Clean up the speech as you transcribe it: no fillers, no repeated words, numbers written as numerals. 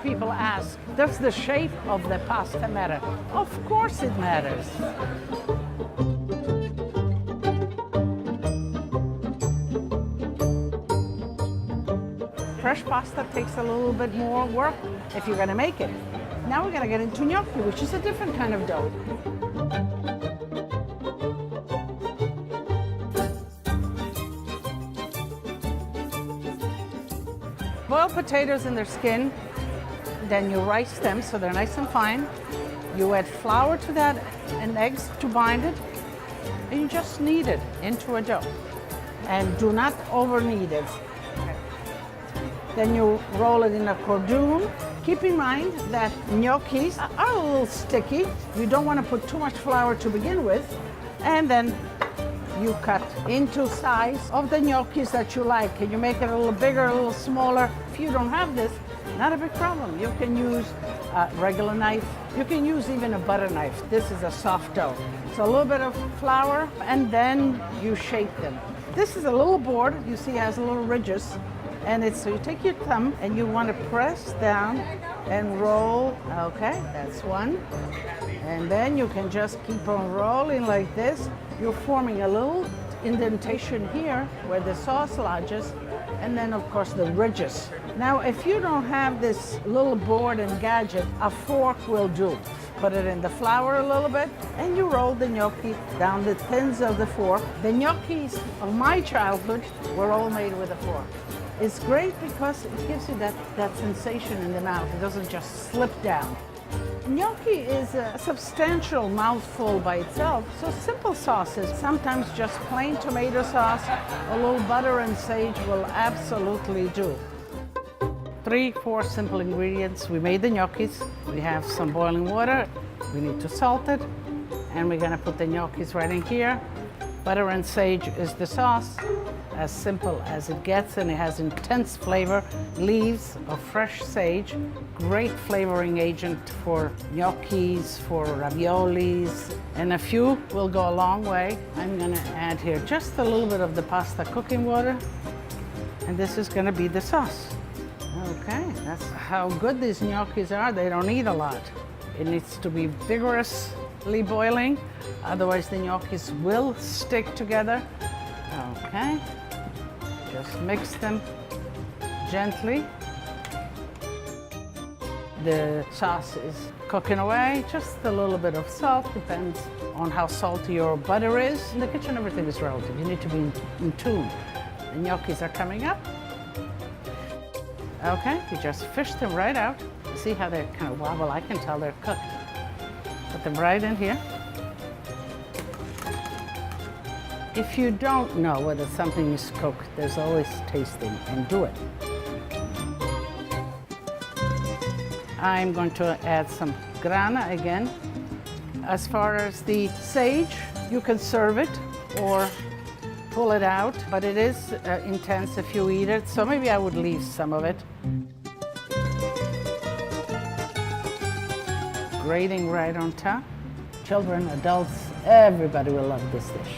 people ask, does the shape of the pasta matter? Of course it matters. Fresh pasta takes a little bit more work if you're going to make it. Now we're going to get into gnocchi, which is a different kind of dough. Boil potatoes in their skin, then you rice them so they're nice and fine. You add flour to that and eggs to bind it, and you just knead it into a dough. And do not over knead it. Then you roll it in a cordoon. Keep in mind that gnocchis are a little sticky. You don't want to put too much flour to begin with. And then you cut into size of the gnocchis that you like. Can you make it a little bigger, a little smaller? If you don't have this, not a big problem. You can use a regular knife. You can use even a butter knife. This is a soft dough. So a little bit of flour, and then you shape them. This is a little board. You see it has little ridges. And so you take your thumb and you want to press down and roll. Okay, that's one. And then you can just keep on rolling like this. You're forming a little indentation here where the sauce lodges, and then of course the ridges. Now, if you don't have this little board and gadget, a fork will do. Put it in the flour a little bit, and you roll the gnocchi down the tins of the fork. The gnocchis of my childhood were all made with a fork. It's great because it gives you that sensation in the mouth. It doesn't just slip down. Gnocchi is a substantial mouthful by itself, so simple sauces, sometimes just plain tomato sauce, a little butter and sage will absolutely do. 3-4 simple ingredients. We made the gnocchis. We have some boiling water. We need to salt it, and we're gonna put the gnocchis right in here. Butter and sage is the sauce, as simple as it gets, and it has intense flavor. Leaves of fresh sage, great flavoring agent for gnocchis, for raviolis, and a few will go a long way. I'm gonna add here just a little bit of the pasta cooking water, and this is gonna be the sauce. Okay, that's how good these gnocchis are. They don't need a lot. It needs to be vigorously boiling, otherwise the gnocchis will stick together. Okay, just mix them gently. The sauce is cooking away. Just a little bit of salt, depends on how salty your butter is. In the kitchen, everything is relative. You need to be in tune. The gnocchis are coming up. Okay, you just fish them right out. See how they kind of wobble? I can tell they're cooked. Put them right in here. If you don't know whether something is cooked, there's always tasting, and do it. I'm going to add some grana again. As far as the sage, you can serve it or pull it out, but it is intense if you eat it, so maybe I would leave some of it. Grating right on top. Children, adults, everybody will love this dish.